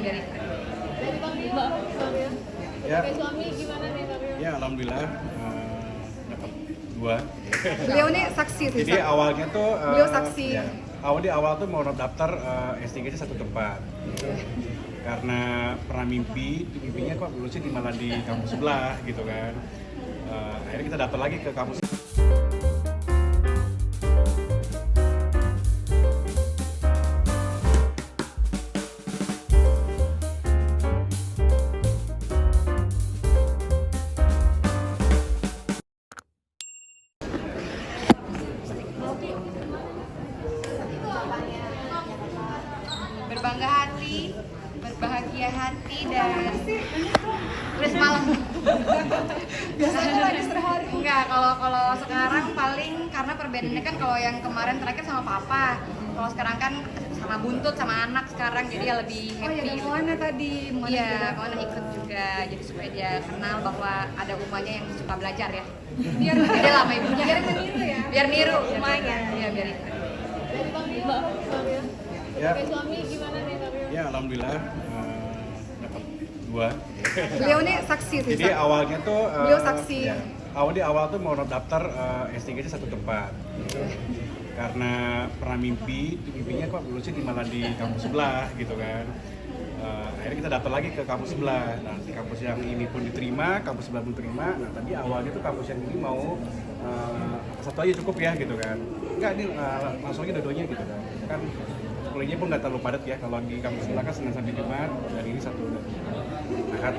biar itu. Dari Bang Rio, Bang Rio. Ya. Sebagai suami gimana nih Bang Rio? Ya alhamdulillah dapat 2. Beliau ini saksi sih. Jadi awalnya tuh Beliau saksi. ya, awal tuh mau daftar S3 satu tempat. Karena pernah mimpinya kok lulusnya malah di kampus sebelah gitu kan. Akhirnya kita daftar lagi ke kampus. Berbangga hati, berbahagia hati, dan udah semalam. Biasanya lagi sehari. Enggak, kalau sekarang paling karena perbedaannya kan kalau yang kemarin terakhir sama papa, kalau sekarang kan sama buntut sama anak sekarang, jadi ya lebih Oh ya, happy. dan Moana tadi. Moana Iya, juga. Moana ikut juga, jadi supaya dia kenal bahwa ada umahnya yang suka belajar ya. Biar Dia lama ibunya. biar meniru ya. Biar niru umahnya, iya biar ikut. Dari Bang Rio, Bang Rio. Ya. Sebagai suami gimana nih Bang Rio? Ya alhamdulillah dapat 2. Beliau ini saksi sih. Jadi awalnya tuh Beliau saksi. ya, awal tuh mau daftar S3 satu tempat. Karena pernah mimpinya kok lulusnya malah di kampus sebelah gitu kan. Akhirnya kita daftar lagi ke kampus sebelah. Nah, si kampus yang ini pun diterima, kampus sebelah pun terima. Nah, tadi awalnya tuh kampus yang ini mau satu aja cukup ya gitu kan. Enggak, ini langsung aja dua-duanya gitu kan. Kan kuliahnya pun nggak terlalu padat ya. Kalau di kampus sebelah kan Senin sampai Jumat, dan ini satu Ahad.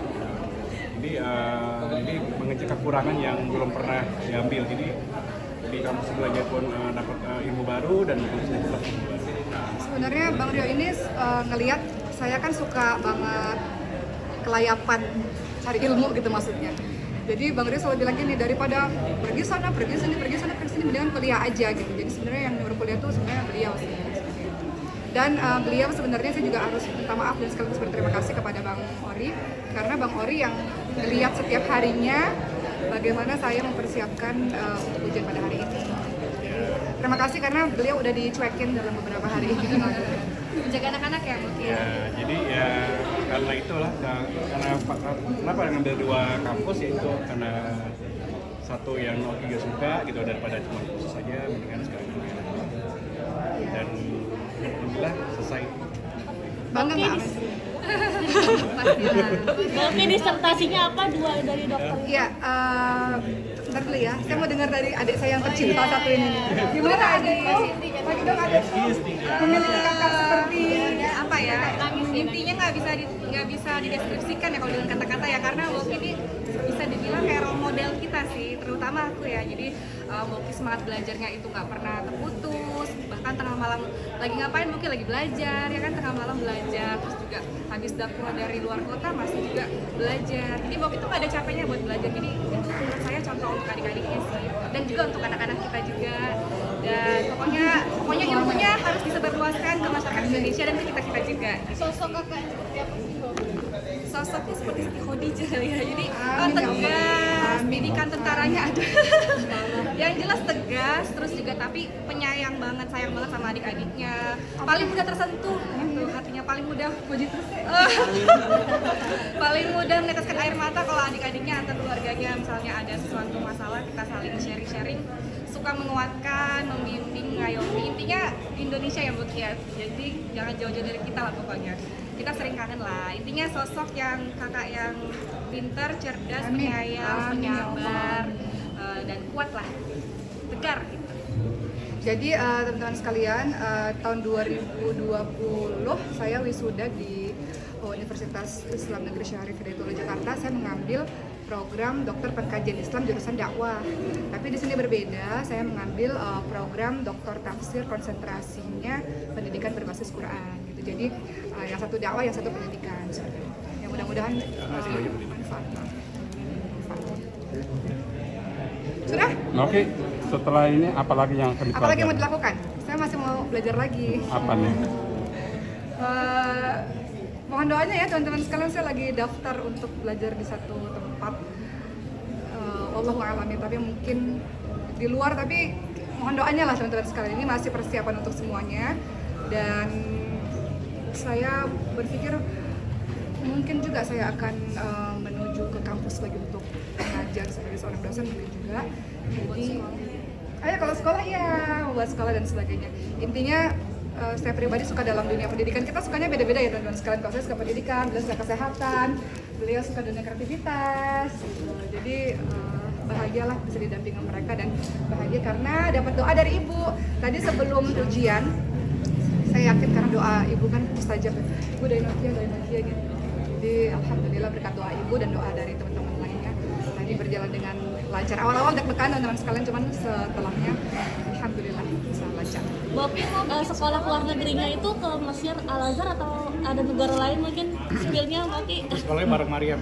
Jadi mengecek kekurangan yang belum pernah diambil. Jadi di kampus sebelahnya pun dapat ilmu baru dan di kampus ini dapat ilmu baru. Sebenarnya Bang Rio ini ngelihat saya kan suka banget kelayapan cari ilmu gitu maksudnya. Jadi Bang Rio selalu bilang gini, daripada pergi sana, pergi sini, mendingan kuliah aja gitu. Jadi sebenarnya yang nyuruh kuliah tuh sebenarnya beliau sih. Dan beliau sebenarnya saya juga harus minta maaf dan sekaligus berterima kasih kepada Bang Ori, karena Bang Ori yang melihat setiap harinya bagaimana saya mempersiapkan untuk ujian pada hari ini. Terima kasih karena beliau udah dicuekin dalam beberapa hari ini. Menjaga anak-anak ya mungkin. Ya, jadi ya karena itulah, kenapa ngambil 2 kampus, yaitu karena satu yang Oki gak suka gitu daripada cuma khusus saja, mendingan sekali. Dan alhamdulillah selesai. Bangga nggak? Oke, disertasinya apa? 2 dari dokter. Iya, bentar dulu ya. Saya mau dengar dari adik saya yang tercinta satu ini. Gimana adik? Lagi dong adik. Memiliki kakak seperti Apa ya? Intinya nggak bisa dideskripsikan ya kalau dengan kata-kata ya, karena Woki ini bisa dibilang kayak role model kita sih, terutama aku ya. Jadi Woki semangat belajarnya itu nggak pernah terputus, bahkan tengah malam lagi ngapain mungkin lagi belajar ya kan, tengah malam belajar, terus juga habis pulang dari luar kota masih juga belajar. Jadi Woki itu nggak ada capeknya buat belajar. Jadi itu menurut saya contoh untuk adik-adiknya sih, dan juga untuk anak-anak kita juga. Dan pokoknya ilmunya harus bisa berluaskan ke masyarakat Indonesia dan ke kita juga. Sosok kakak seperti apa sih Bang? Sosoknya seperti Siti Khadijah ya, jadi Amin, ya Allah. tegas, pendidikan tentaranya ada. Yang jelas tegas, terus juga tapi penyayang banget, sayang banget sama adik-adiknya. Paling mudah tersentuh, gitu, hatinya paling mudah. Puji terus ya. Paling mudah meneteskan air mata kalau adik-adiknya atau keluarganya misalnya ada sesuatu masalah, kita saling sharing-sharing, suka menguatkan, membimbing, mengayomi. Intinya Indonesia ya buat ya, jadi jangan jauh-jauh dari kita lah pokoknya. Kita sering kangen lah. Intinya sosok yang kakak yang pintar, cerdas, Amin. penyayang, Amin, ya penyabar, dan kuat lah, tegar gitu. Jadi teman-teman sekalian, tahun 2020 saya wisuda di Universitas Islam Negeri Syarif Hidayatullah Jakarta. Saya mengambil program Dokter Pengkajian Islam jurusan dakwah. Tapi di sini berbeda, saya mengambil program Doktor Tafsir, konsentrasinya pendidikan berbasis Quran gitu. Jadi yang satu dakwah, yang satu pendidikan. Yang mudah-mudahan manfaat. Sudah? Oke, setelah ini apalagi yang akan Apalagi yang mau dipelajari? dilakukan? Saya masih mau belajar lagi. Apa nih? Mohon doanya ya teman-teman sekalian, saya lagi daftar untuk belajar di satu tempat. Allahu a'lam, tapi mungkin di luar, tapi mohon doanya lah teman-teman sekalian. Ini masih persiapan untuk semuanya, dan saya berpikir mungkin juga saya akan menuju ke kampus lagi untuk mengajar sebagai seorang dosen mungkin juga. Jadi, kalau sekolah ya, buat sekolah dan sebagainya. Intinya saya pribadi suka dalam dunia pendidikan. Kita sukanya beda-beda ya teman-teman sekalian. Kalau saya suka pendidikan, beliau suka kesehatan, beliau suka dunia kreativitas. Gitu. Jadi bahagialah bisa didampingi mereka dan bahagia karena dapat doa dari ibu. Tadi sebelum ujian, saya yakin karena doa ibu kan mustajab. Ibu doain Nokia gitu. Jadi alhamdulillah berkat doa ibu dan doa dari teman-teman lainnya tadi berjalan dengan lancar. Awal-awal deg-degan teman-teman sekalian, cuman setelahnya alhamdulillah bisa lancar. Boki sekolah ke luar negerinya itu ke Mesir, Al-Azhar atau ada negara lain mungkin skillnya Boki? Sekolahnya bareng Mariam.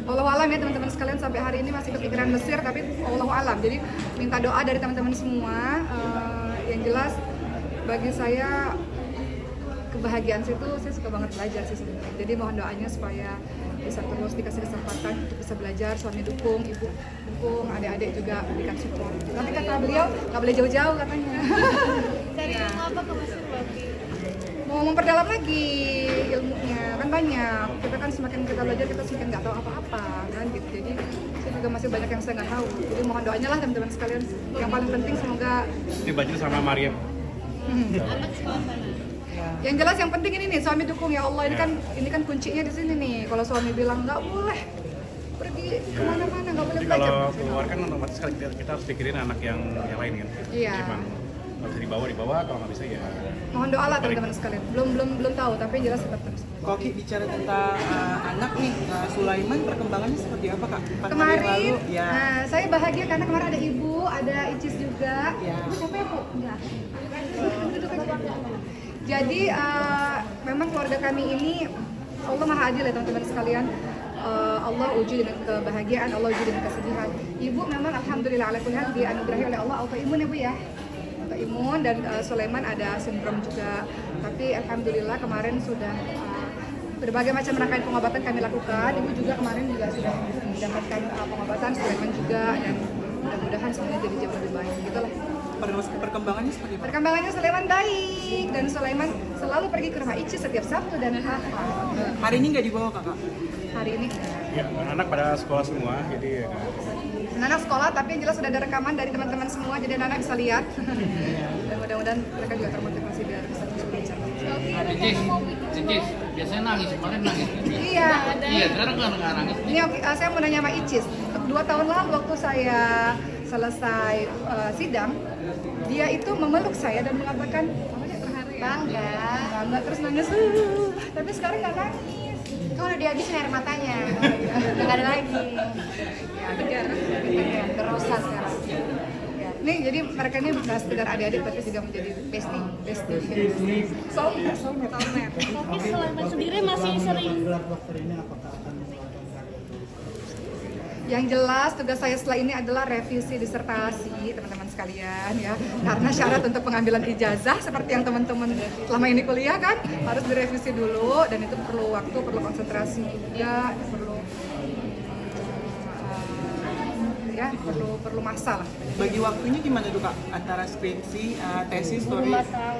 Wallahualam ya teman-teman sekalian, sampai hari ini masih kepikiran Mesir, tapi wallahualam. Jadi minta doa dari teman-teman semua. Yang jelas bagi saya kebahagiaan situ, saya suka banget belajar sih sebenarnya. Jadi mohon doanya supaya bisa terus dikasih kesempatan untuk bisa belajar, suami dukung, ibu dukung, adik-adik juga berikan support. Tapi kata beliau nggak boleh jauh-jauh katanya. Cari ilmu apa ke Mesir Boki? Mau memperdalam lagi ilmunya kan banyak. Kita kan semakin kita belajar kita semakin nggak tahu apa-apa kan gitu. Jadi saya juga masih banyak yang saya nggak tahu. Jadi mohon doanya lah teman-teman sekalian. Yang paling penting semoga Ini baju sama Mariam. Anak sekolah mana? yang jelas yang penting ini nih suami dukung ya Allah, ini kan kuncinya di sini nih. Kalau suami bilang nggak boleh pergi kemana-mana, nggak boleh Jadi belajar. kalau keluar kan otomatis kita harus pikirin anak yang lain kan. Iya. Jadi emang kalau bisa dibawa, kalau nggak bisa ya. Mohon doa lah teman-teman sekalian. Belum tahu tapi yang jelas tetap terus. Koki bicara tentang anak nih, Sulaiman perkembangannya seperti apa Kak? 4 hari yang Kemarin, lalu, ya. nah, saya bahagia karena kemarin ada ibu, ada Icis juga. Ya. Bu siapa ya Bu? Enggak. Jadi memang keluarga kami ini Allah Maha Adil ya teman-teman sekalian. Allah uji dengan kebahagiaan, Allah uji dengan kesedihan. Ibu memang alhamdulillah ala kulli hal dianugerahi oleh Allah autoimun ya Bu ya. Autoimun dan Sulaiman ada sindrom juga. Tapi alhamdulillah kemarin sudah berbagai macam rangkaian pengobatan kami lakukan. Ibu juga kemarin juga sudah mendapatkan pengobatan, Sulaiman juga, dan mudah-mudahan semuanya jadi jauh lebih baik gitulah. Perkembangannya seperti apa? Perkembangannya Sulaiman baik dan Sulaiman selalu pergi ke rumah Ici setiap Sabtu dan Ahad. Hari ini nggak dibawa Kakak? Hari ini Ya, anak pada sekolah semua, jadi ya. anak sekolah, tapi yang jelas sudah ada rekaman dari teman-teman semua, jadi anak bisa lihat. Dan mudah-mudahan mereka juga termotivasi biar bisa terus belajar. Cicis, biasanya nangis, kemarin nangis. Iya. Iya, sekarang nggak nangis. Ini saya mau nanya sama Icis. 2 tahun lalu waktu saya selesai sidang, dia itu memeluk saya dan mengatakan bangga terus nangis. Tapi sekarang nggak nangis. Itu udah dihabisin air matanya. Nggak ada lagi. Ya, terusan sekarang. Ya. Nih jadi mereka ini bukan sekedar adik-adik tapi juga menjadi bestie. Soulmate. Tapi Sulaiman sendiri masih sering Yang jelas tugas saya setelah ini adalah revisi disertasi teman-teman sekalian ya. Karena syarat untuk pengambilan ijazah seperti yang teman-teman selama ini kuliah kan harus direvisi dulu dan itu perlu waktu, perlu konsentrasi juga, perlu masa lah. Bagi waktunya gimana tuh Kak? Antara skripsi, tesis, story,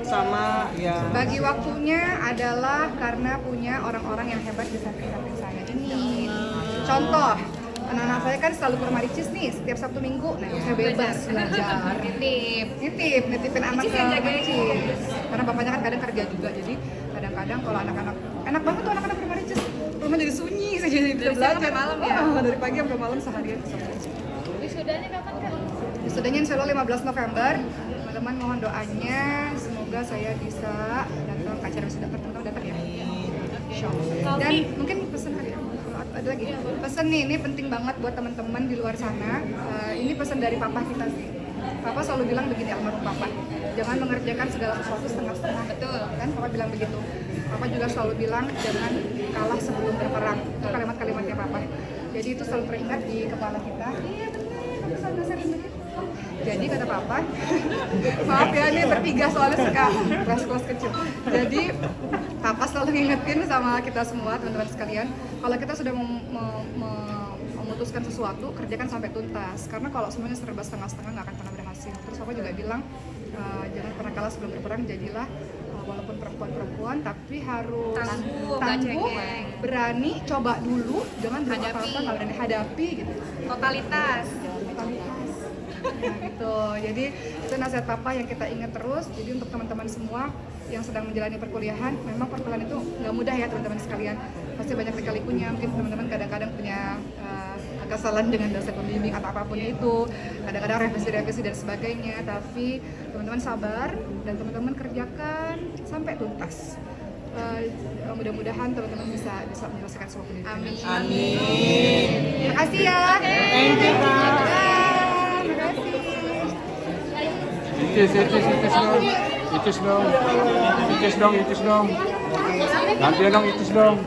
sama ya. Bagi waktunya adalah karena punya orang-orang yang hebat di samping saya ini. Contoh, anak-anak saya kan selalu ke rumah Ricis nih setiap Sabtu Minggu. Nah, saya bebas belajar. Nitipin anak ke Ricis. Karena bapaknya kan kadang kerja juga, jadi kadang-kadang kalau anak-anak enak banget tuh anak-anak ke rumah Ricis. Rumah jadi sunyi, saya jadi bisa belajar sampai malam ya. Dari pagi sampai malam seharian bisa belajar. wisudanya kapan Kak? Wisudanya insya Allah 15 November. Teman-teman mohon doanya semoga saya bisa datang ke acara wisuda. Teman-teman datang ya. Insya Allah. Dan mungkin pesan hari ya. Ada lagi pesan nih, ini penting banget buat teman-teman di luar sana. Ini pesan dari papa kita sih. Papa selalu bilang begini, almarhum papa, jangan mengerjakan segala sesuatu setengah-setengah. Betul kan, papa bilang begitu. Papa juga selalu bilang jangan kalah sebelum berperang. Itu kalimat-kalimatnya papa. Jadi itu selalu teringat di kepala kita. Iya benar, papa selalu begitu. Jadi kata papa, maaf ya ini bertiga soalnya suka kelas-kelas kecil. Jadi papa selalu ngingetin sama kita semua teman-teman sekalian, kalau kita sudah memutuskan sesuatu, kerjakan sampai tuntas. Karena kalau semuanya serba setengah-setengah nggak akan pernah berhasil. Terus papa juga bilang, jangan pernah kalah sebelum berperang, jadilah walaupun perempuan-perempuan tapi harus Tangguh, nggak cengeng. berani coba dulu, jangan belum Hadapi. apa-apa nggak berani hadapi gitu. Totalitas. Totalitas. Nah gitu, jadi itu nasihat papa yang kita ingat terus. Jadi untuk teman-teman semua yang sedang menjalani perkuliahan, memang perkuliahan itu nggak mudah ya teman-teman sekalian. Pasti banyak lika-likunya, mungkin teman-teman kadang-kadang punya kesalahan dengan dosen pembimbing atau apapun itu, kadang-kadang revisi-revisi dan sebagainya, tapi teman-teman sabar dan teman-teman kerjakan sampai tuntas. Mudah-mudahan teman-teman bisa menyelesaikan semua pendidikan. Amin. Amin. Terima kasih ya. Thank you, Kak. Terima kasih. Itis dong. Nanti dong, itis dong.